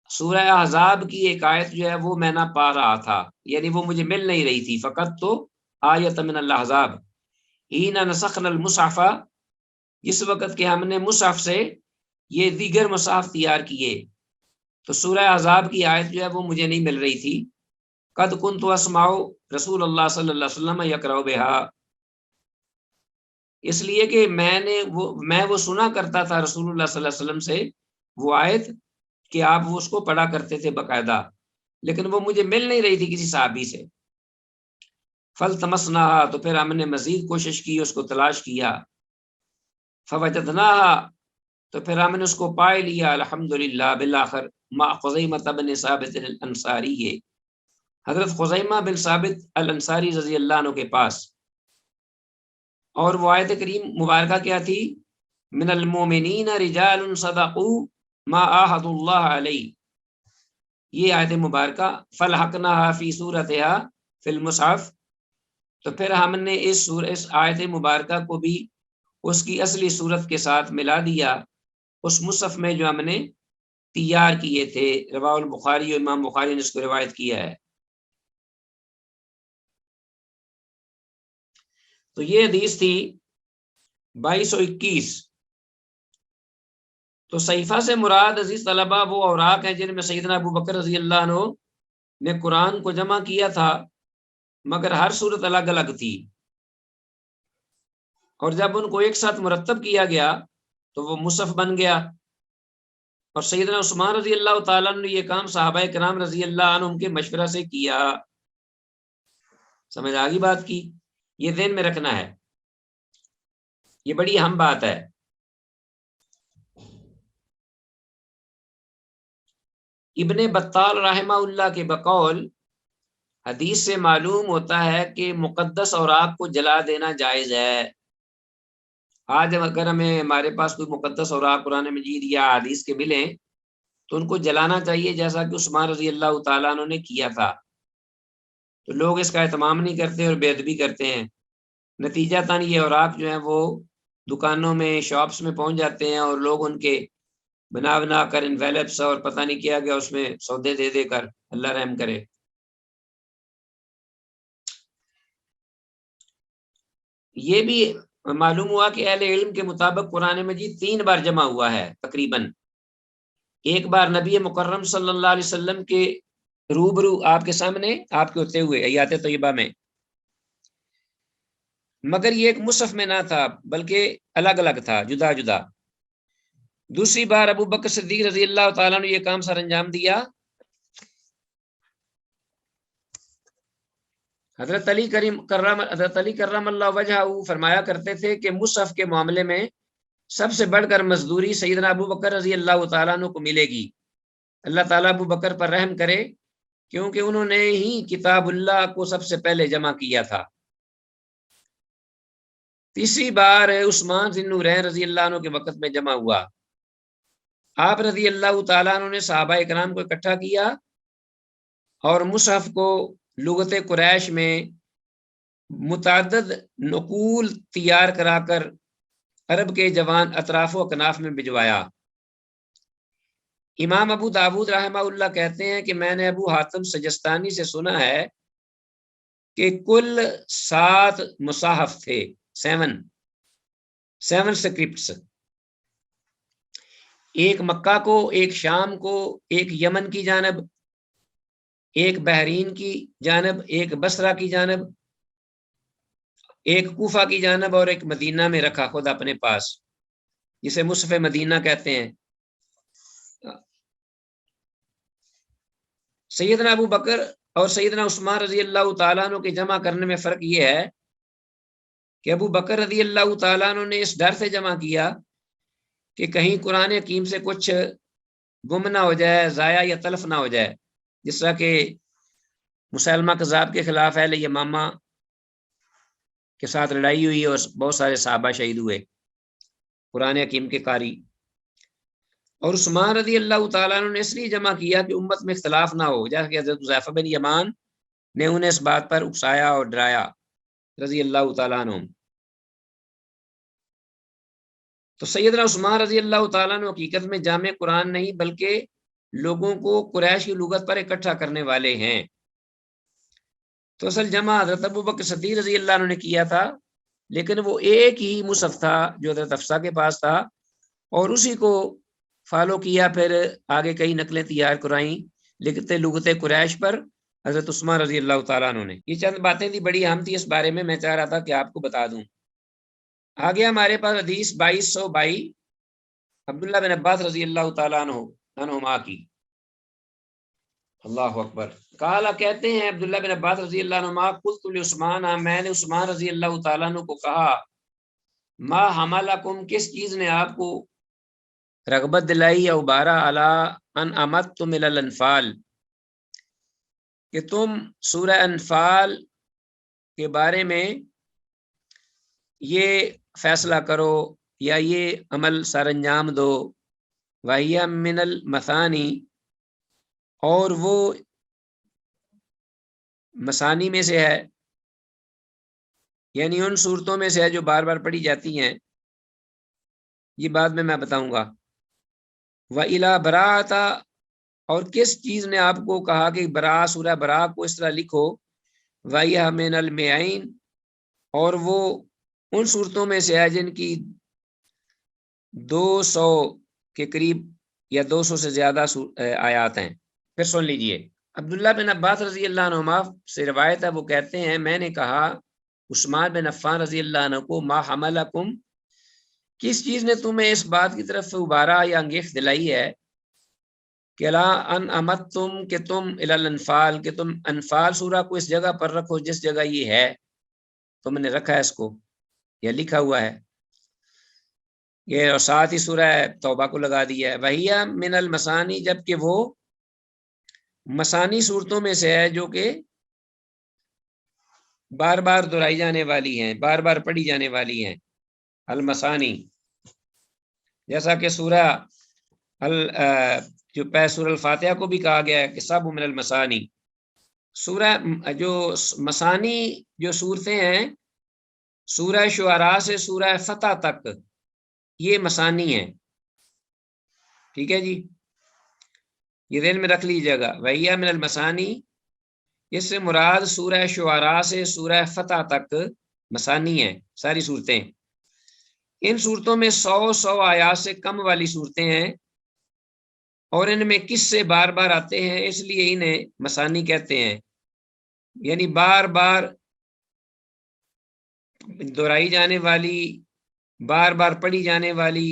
سورہ احزاب کی ایک آیت جو ہے وہ میں نہ پا رہا تھا، یعنی وہ مجھے مل نہیں رہی تھی۔ فقط تو آیت من الاحزاب حین نسخنا المصحف، اس وقت کہ ہم نے مصحف سے یہ دیگر مصحف تیار کیے، تو سورہ احزاب کی آیت جو ہے وہ مجھے نہیں مل رہی تھی۔ قد کنت اسمع رسول اللہ صلی اللہ علیہ وسلم یقرأ بها، اس لیے کہ میں وہ سنا کرتا تھا رسول اللہ صلی اللہ علیہ وسلم سے وہ آیت، کہ آپ وہ اس کو پڑھا کرتے تھے باقاعدہ، لیکن وہ مجھے مل نہیں رہی تھی کسی صحابی سے۔ فالتمسناها، تو پھر ہم نے مزید کوشش کی، اس کو تلاش کیا۔ فوجدناها، تو پھر ہم نے اس کو پائے لیا، الحمدللہ، بالآخر، مع خزیمہ بن ثابت الانصاری، حضرت خزیمہ بن ثابت الانصاری رضی اللہ عنہ کے پاس۔ اور وہ آیت کریم مبارکہ کیا تھی؟ من المومنین رجال صدقوا ما عاہدوا اللہ علیہ، یہ آیت مبارکہ، فلحقناها فی صورتها فی المصحف، تو پھر ہم نے اس آیت مبارکہ کو بھی اس کی اصلی صورت کے ساتھ ملا دیا اس مصحف میں جو ہم نے تیار کیے تھے۔ رواه البخاری، اور امام بخاری نے اس کو روایت کیا ہے۔ تو یہ حدیث تھی 2221۔ تو صحیفہ سے مراد عزیز طلبہ وہ اوراق ہیں جن میں سیدنا ابو بکر رضی اللہ عنہ نے قرآن کو جمع کیا تھا، مگر ہر صورت الگ الگ تھی، اور جب ان کو ایک ساتھ مرتب کیا گیا تو وہ مصحف بن گیا۔ اور سیدنا عثمان رضی اللہ تعالیٰ عنہ نے یہ کام صحابہ کرام رضی اللہ عنہم کے مشورہ سے کیا۔ سمجھ آگی بات کی؟ یہ ذہن میں رکھنا ہے، یہ بڑی اہم بات ہے۔ ابن بطال رحمہ اللہ کے بقول حدیث سے معلوم ہوتا ہے کہ مقدس اوراق کو جلا دینا جائز ہے۔ آج اگر ہمارے پاس کوئی مقدس اوراق قرآن مجید یا حدیث کے ملیں تو ان کو جلانا چاہیے جیسا کہ عثمان رضی اللہ تعالیٰ عنہ نے کیا تھا. تو لوگ اس کا اہتمام نہیں کرتے اور بے ادبی کرتے ہیں. نتیجہ تن یہ اوراق جو ہیں وہ دکانوں میں شاپس میں پہنچ جاتے ہیں اور لوگ ان کے بنا بنا کر انویلپس اور پتہ نہیں کیا گیا اس میں سودے دے دے کر. اللہ رحم کرے. یہ بھی معلوم ہوا کہ اہل علم کے مطابق قرآن مجید 3 بار جمع ہوا ہے تقریباً. ایک بار نبی مکرم صلی اللہ علیہ وسلم کے روبرو آپ کے سامنے آپ کے ہوتے ہوئے آیات طیبہ میں، مگر یہ ایک مصحف میں نہ تھا بلکہ الگ الگ تھا، جدا جدا. دوسری بار ابو بکر صدیق رضی اللہ تعالیٰ نے یہ کام سر انجام دیا. حضرت علی کرم اللہ وجہ فرمایا کرتے تھے کہ مصحف کے معاملے میں سب سے بڑھ کر مزدوری سیدنا ابو بکر رضی اللہ تعالیٰ عنہ کو ملے گی. اللہ تعالیٰ ابو بکر پر رحم کرے کیونکہ انہوں نے ہی کتاب اللہ کو سب سے پہلے جمع کیا تھا. تیسری بار عثمان ذی النورین رضی اللہ عنہ کے وقت میں جمع ہوا. آپ رضی اللہ تعالیٰ عنہ نے صحابہ اکرام کو اکٹھا کیا اور مصحف کو لغت قریش میں متعدد نقول تیار کرا کر عرب کے جوان اطراف و اکناف میں بھجوایا. امام ابو داود رحمہ اللہ کہتے ہیں کہ میں نے ابو حاتم سجستانی سے سنا ہے کہ کل 7 مصاحف تھے، 7 سکرپٹس. ایک مکہ کو، ایک شام کو، ایک یمن کی جانب، ایک بحرین کی جانب، ایک بصرہ کی جانب، ایک کوفہ کی جانب اور ایک مدینہ میں رکھا خود اپنے پاس، جسے مصحف مدینہ کہتے ہیں. سیدنا ابو بکر اور سیدنا عثمان رضی اللہ تعالیٰ عنہ کے جمع کرنے میں فرق یہ ہے کہ ابو بکر رضی اللہ تعالیٰ عنہ نے اس ڈر سے جمع کیا کہ کہیں قرآن حکیم سے کچھ گم نہ ہو جائے، ضائع یا تلف نہ ہو جائے، جس طرح کہ مسلمہ کذاب کے خلاف اہل یمامہ کے ساتھ لڑائی ہوئی اور بہت سارے صحابہ شہید ہوئے قرآن حکیم کے قاری. اور عثمان رضی اللہ تعالیٰ عنہ نے اس لیے جمع کیا کہ امت میں اختلاف نہ ہو، جیسا کہ حضرت حذیفہ بن یمان نے انہیں اس بات پر اکسایا اور ڈرایا رضی اللہ تعالیٰ عنہ. تو سیدنا عثمان رضی اللہ تعالیٰ عنہ حقیقت میں جامع قرآن نہیں بلکہ لوگوں کو قریش کی لغت پر اکٹھا کرنے والے ہیں. تو اصل جمع حضرت ابو بکر صدیق رضی اللہ عنہ نے کیا تھا، لیکن وہ ایک ہی مصحف تھا جو حضرت حفصہ کے پاس تھا اور اسی کو فالو کیا. پھر آگے کئی نقلیں تیار کرائیں لکھتے لغت قریش پر حضرت عثمان رضی اللہ تعالیٰ عنہ نے. یہ چند باتیں تھی، بڑی اہم تھی، اس بارے میں چاہ رہا تھا کہ آپ کو بتا دوں. آگے ہمارے پاس حدیث 2222 عبداللہ بن عباس رضی اللہ تعالیٰ عنہما کی. اللہ اکبر. قال کہتے ہیں عبداللہ بن عباس رضی اللہ عنہما قلت لعثمان، میں نے عثمان رضی اللہ تعالیٰ عنہ کو کہا، ما حملکم، کس چیز نے آپ کو رغبت دلائی یا ابارہ علی ان امدتم الی الانفال، کہ تم سورہ انفال کے بارے میں یہ فیصلہ کرو یا یہ عمل سر انجام دو. وَهِيَ مِنَ الْمَثَانِي، اور وہ مثانی میں سے ہے، یعنی ان صورتوں میں سے ہے جو بار بار پڑھی جاتی ہیں. یہ بعد میں بتاؤں گا. وَإِلَى بَرَاءَةَ، اور کس چیز نے آپ کو کہا کہ برا، سورہ برا کو اس طرح لکھو. وَهِيَ مِنَ الْمِعَيْن، اور وہ ان صورتوں میں سے ہے جن کی 200 کے قریب یا 200 سے زیادہ آیات ہیں. پھر سن لیجئے، عبداللہ بن عباس رضی اللہ عنہ سے روایت ہے، وہ کہتے ہیں میں نے کہا عثمان بن عفان رضی اللہ عنہ کو، ما حملکم، کس چیز نے تمہیں اس بات کی طرف ابارہ یا انگیخت دلائی ہے کہ لا ان امدتم، کہ تم الی الانفال، کہ تم انفال سورہ کو اس جگہ پر رکھو جس جگہ یہ ہے، تم نے رکھا ہے اس کو یا لکھا ہوا ہے یہ، اور ساتھ ہی سورہ توبہ کو لگا دیا ہے. وَهِيَ مِنَ الْمَثَانِي، جبکہ وہ مثانی صورتوں میں سے ہے جو کہ بار بار دہرائی جانے والی ہیں، بار بار پڑھی جانے والی ہیں. المثانی، جیسا کہ سورہ جو سورہ الفاتحہ کو بھی کہا گیا ہے کہ سب من المثانی، سورہ جو مثانی جو صورتیں ہیں سورہ شعراء سے سورہ فتح تک یہ مثانی ہیں، ٹھیک ہے جی، یہ ذہن میں رکھ لیجیے گا، وَهِيَ من المثانی، اس سے مراد سورہ شعراء سے سورہ فتح تک مثانی ہیں ساری صورتیں۔ ان صورتوں میں 100 آیات سے کم والی صورتیں ہیں اور ان میں قصے بار بار آتے ہیں، اس لیے انہیں مثانی کہتے ہیں، یعنی بار بار دہرائی جانے والی، بار بار پڑھی جانے والی،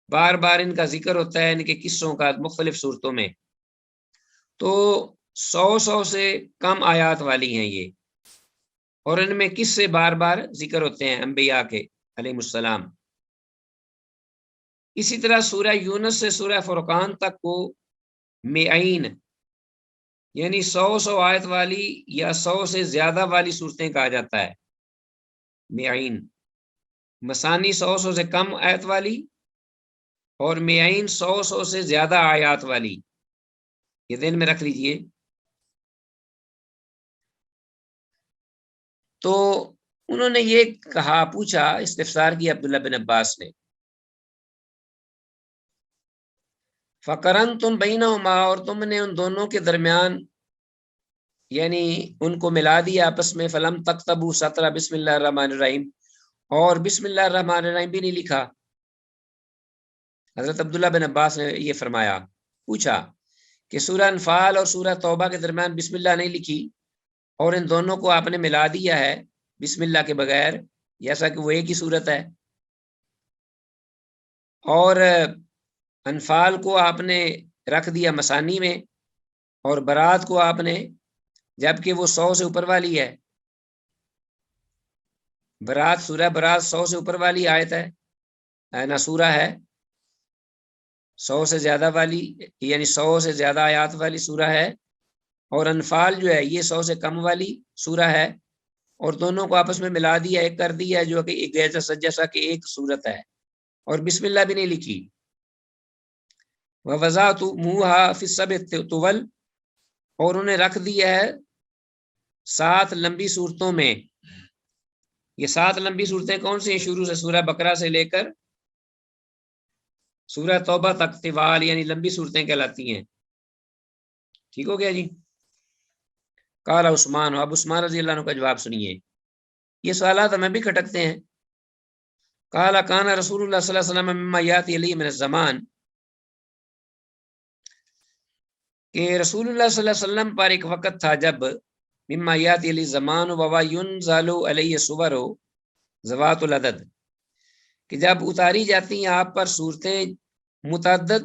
بار بار ان کا ذکر ہوتا ہے ان کے قصوں کا مختلف صورتوں میں، تو 100 سے کم آیات والی ہیں یہ، اور ان میں قصے بار بار ذکر ہوتے ہیں انبیاء کے علیہ السلام۔ اسی طرح سورہ یونس سے سورہ فرقان تک کو میعین یعنی 100 آیت والی یا 100 سے زیادہ والی صورتیں کہا جاتا ہے میعین، مثانی 100 سے کم آیت والی اور میعین 100 سے زیادہ آیات والی، یہ ذہن میں رکھ لیجئے۔ تو انہوں نے یہ کہا، پوچھا، استفسار کیا عبداللہ بن عباس نے، فَقَرَنْتُمْ تم بینہما، اور تم نے ان دونوں کے درمیان یعنی ان کو ملا دیا آپس میں، فلم تکتبوا سطر بسم اللہ الرحمن الرحیم، اور بسم اللہ الرحمن الرحیم بھی نہیں لکھا۔ حضرت عبداللہ بن عباس نے یہ فرمایا، پوچھا کہ سورہ انفال اور سورہ توبہ کے درمیان بسم اللہ نہیں لکھی اور ان دونوں کو آپ نے ملا دیا ہے بسم اللہ کے بغیر، جیسا کہ وہ ایک ہی صورت ہے، اور انفال کو آپ نے رکھ دیا مثانی میں اور برات کو آپ نے، جبکہ وہ 100 سے اوپر والی ہے، برات سورہ برات 100 سے اوپر والی آیت ہے نا، سورہ ہے 100 سے زیادہ والی، یعنی 100 سے زیادہ آیات والی سورہ ہے، اور انفال جو ہے یہ 100 سے کم والی سورہ ہے، اور دونوں کو آپس میں ملا دیا، ایک کر دیا، جو کہ جیسا کہ ایک صورت ہے، اور بسم اللہ بھی نہیں لکھی۔ وَوَضَعْتُمُوهَا فِي السَّبْعِ الطُّوَلِ، اور انہیں رکھ دیا ہے 7 لمبی صورتوں میں۔ یہ 7 لمبی صورتیں کون سی ہیں؟ شروع سے سورہ بقرہ سے لے کر سورہ توبہ تک طوال یعنی لمبی صورتیں کہلاتی ہیں، ٹھیک ہو گیا جی۔ قال عثمان، اب عثمان رضی اللہ عنہ کا جواب سنیے، یہ سوالات ہمیں بھی کھٹکتے ہیں۔ قال کان رسول اللہ صلی اللہ علیہ وسلم مما یاتی علیہ من الزمان، کہ رسول اللہ صلی اللہ علیہ وسلم پر ایک وقت تھا جب مما یاتی علیہ زمان و ینزل علیہ صور ذوات العدد، کہ جب اتاری جاتی ہیں آپ پر صورتیں متعدد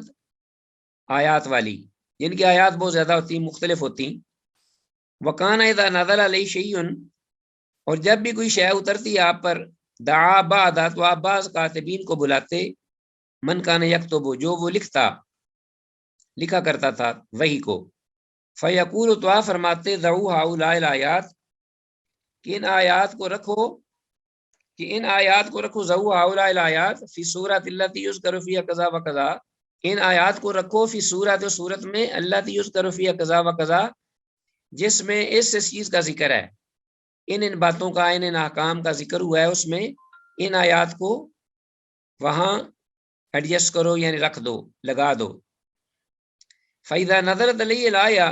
آیات والی، جن کی آیات بہت زیادہ ہوتی ہیں، مختلف ہوتی ہیں۔ وکان اذا نزل علیہ شیء، اور جب بھی کوئی شے اترتی آپ پر، دعا بعد، تو آپ بعض کاتبین کو بلاتے، من کان یکتب، جو وہ لکھا کرتا تھا وہی کو، فیقول، تو آپ فرماتے، ذروا ہؤلاء الآیات، کہ ان آیات کو رکھو، ذروا ہؤلاء الآیات فی سورۃ التی یذکر فیہا کذا و کذا، ان آیات کو رکھو فی سورۃ، سورت میں، التی یذکر فیہا کذا و کذا، جس میں اس چیز کا ذکر ہے، ان باتوں کا، ان احکام کا ذکر ہوا ہے، اس میں ان آیات کو وہاں ایڈجسٹ کرو، یعنی رکھ دو، لگا دو۔ فَإِذَا نَزَلَتْ عَلَيْهِ الْآيَةُ،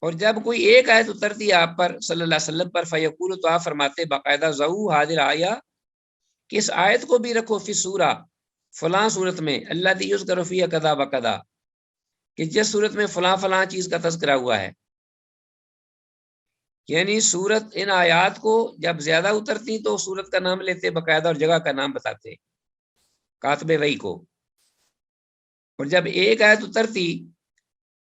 اور جب کوئی ایک آیت اترتی ہے آپ پر صلی اللہ علیہ وسلم پر، فیقول، تو آپ فرماتے باقاعدہ، ذروا هذه الآیہ، کہ اس آیت کو بھی رکھو، فی سورہ، فلاں صورت میں، التی یذکر فیہا کذا و کذا، کہ جس صورت میں فلاں فلاں چیز کا تذکرہ ہوا ہے، یعنی صورت، ان آیات کو جب زیادہ اترتی تو صورت کا نام لیتے باقاعدہ اور جگہ کا نام بتاتے کاتب وحی کو، اور جب ایک آیت اترتی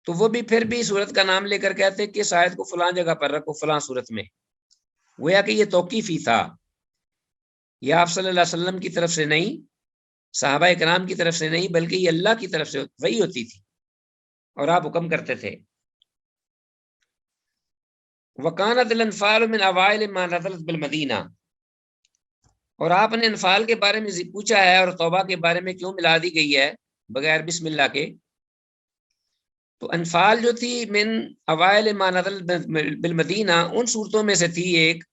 تو وہ بھی پھر بھی صورت کا نام لے کر کہتے کہ اس آیت کو فلاں جگہ پر رکھو، فلاں صورت میں، گویا کہ یہ توقیفی تھا، یہ آپ صلی اللہ علیہ وسلم کی طرف سے نہیں، صحابہ کرام کی طرف سے نہیں، بلکہ یہ اللہ کی طرف سے وحی ہوتی تھی اور آپ حکم کرتے تھے۔ وَكَانَتِ الْأَنْفَالُ مِنْ أَوَائِلِ مَا نَزَلَتْ بِالْمَدِينَةِ، اور آپ نے انفال کے بارے میں پوچھا ہے اور توبہ کے بارے میں کیوں ملا دی گئی ہے، بغیر بسم اللہ کے. تو انفال جو تھی من اوائل ما نزل بالمدینہ، ان صورتوں میں سے تھی ایک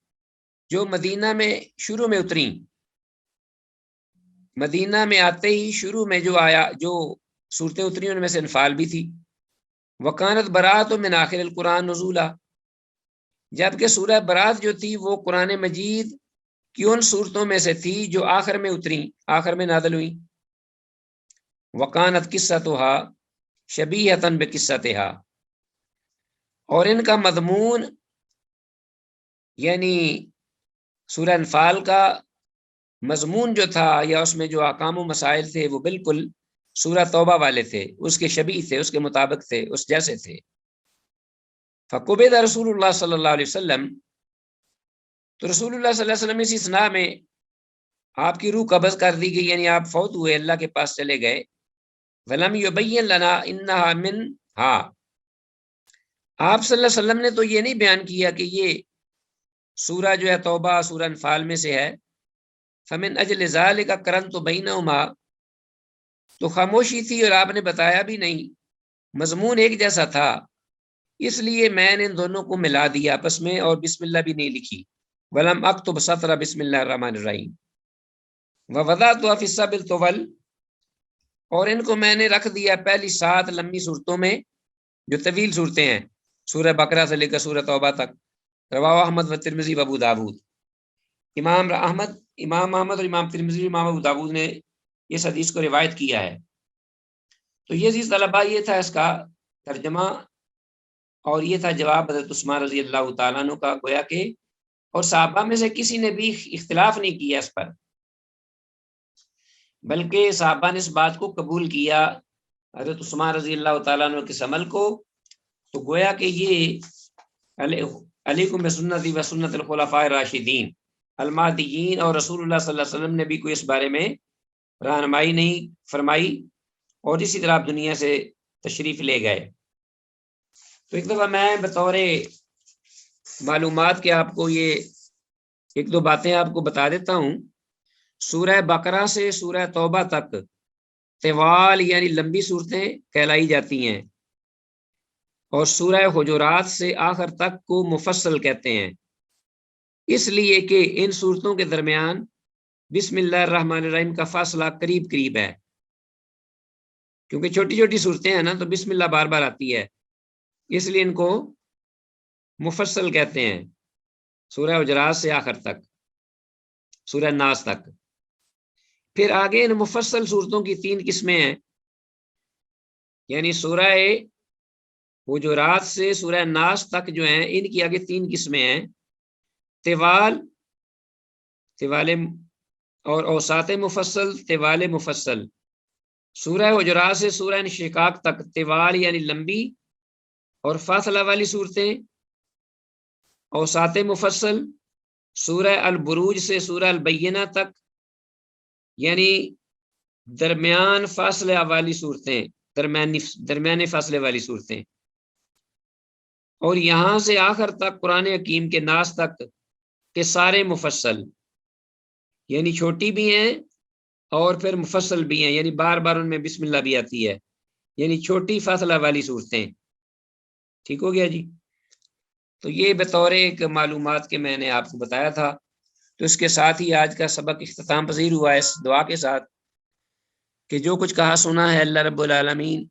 جو مدینہ میں شروع میں اتری. مدینہ میں آتے ہی شروع میں جو صورتیں اتری ان میں سے انفال بھی تھی. وکانت برات من آخر القرآن نزولا، جبکہ سورہ برات جو تھی وہ قرآن مجید کی ان صورتوں میں سے تھی جو آخر میں اتری، آخر میں نازل ہوئی. وکانت قصتها شبیہۃ بقصتها، اور ان کا مضمون یعنی سورہ انفال کا مضمون جو تھا یا اس میں جو احکام و مسائل تھے وہ بالکل سورہ توبہ والے تھے، اس کے شبیہ تھے، اس کے مطابق تھے، اس جیسے تھے. فقبض رسول اللہ صلی اللہ علیہ وسلم، تو رسول اللہ صلی اللہ علیہ وسلم اسی اسنا میں آپ کی روح قبض کر دی گئی، یعنی آپ فوت ہوئے، اللہ کے پاس چلے گئے. ولم یبین لنا انہا منہا، آپ صلی اللہ علیہ وسلم نے تو یہ نہیں بیان کیا کہ یہ سورہ جو ہے توبہ سورہ انفال میں سے ہے. فمن اجل ذالک قرنت بینہما، تو خاموشی تھی اور آپ نے بتایا بھی نہیں، مضمون ایک جیسا تھا، اس لیے میں نے ان دونوں کو ملا دیا آپس میں اور بسم اللہ بھی نہیں لکھی. ولم اکتب سطر بسم اللہ الرحمن الرحیم ووضعت فی السبع الطول، اور ان کو میں نے رکھ دیا پہلی 7 لمبی صورتوں میں جو طویل صورتیں ہیں، سورہ بقرہ سے لے کر سورہ توبہ تک. رواہ احمد و ترمذی و ابو داود، امام احمد اور امام ترمذی امام ابو داود نے اس حدیث کو روایت کیا ہے. تو یہ عزیز طلبہ یہ تھا اس کا ترجمہ، اور یہ تھا جواب حضرت عثمان رضی اللہ تعالیٰ عنہ کا، گویا کہ اور صحابہ میں سے کسی نے بھی اختلاف نہیں کیا اس پر، بلکہ صحابہ نے اس بات کو قبول کیا حضرت عثمان رضی اللہ تعالیٰ عنہ کے عمل کو. تو گویا کہ یہ علیکم بسنتی و سنت الخلفاء الراشدین المہدیین، اور رسول اللہ صلی اللہ علیہ وسلم نے بھی کوئی اس بارے میں رہنمائی نہیں فرمائی، اور اسی طرح آپ دنیا سے تشریف لے گئے. تو ایک دفعہ میں بطور معلومات کے آپ کو یہ 1-2 باتیں آپ کو بتا دیتا ہوں. سورہ بقرہ سے سورہ توبہ تک طوال یعنی لمبی صورتیں کہلائی جاتی ہیں، اور سورہ حجرات سے آخر تک کو مفصل کہتے ہیں، اس لیے کہ ان صورتوں کے درمیان بسم اللہ الرحمن الرحیم کا فاصلہ قریب قریب ہے. کیونکہ چھوٹی چھوٹی صورتیں ہیں نا، تو بسم اللہ بار بار آتی ہے، اس لیے ان کو مفصل کہتے ہیں. سورہ حجرات سے آخر تک، سورہ ناس تک. پھر آگے ان مفصل صورتوں کی 3 قسمیں ہیں، یعنی سورہ حجرات سے سورہ ناس تک جو ہیں ان کی آگے 3 قسمیں ہیں، طوال اور اوساط مفصل، طوال مفصل. سورہ حجرات سے سورہ انشقاق تک طوال یعنی لمبی اور فاصلہ والی صورتیں. اوساط مفصل سورہ البروج سے سورہ البینہ تک یعنی درمیان فاصلہ والی صورتیں، درمیانے فاصلے والی صورتیں. اور یہاں سے آخر تک قرآن حکیم کے ناس تک کے سارے مفصل، یعنی چھوٹی بھی ہیں اور پھر مفصل بھی ہیں، یعنی بار بار ان میں بسم اللہ بھی آتی ہے، یعنی چھوٹی فاصلہ والی صورتیں. ٹھیک ہو گیا جی؟ تو یہ بطور ایک معلومات کے میں نے آپ کو بتایا تھا. تو اس کے ساتھ ہی آج کا سبق اختتام پذیر ہوا ہے، اس دعا کے ساتھ کہ جو کچھ کہا سنا ہے اللہ رب العالمین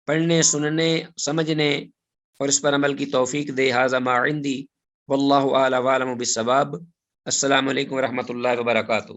پڑھنے، سننے، سمجھنے اور اس پر عمل کی توفیق دے. ھذا ما عندی واللہ اعلی وعلم بالصواب. السلام علیکم ورحمۃ اللہ وبرکاتہ.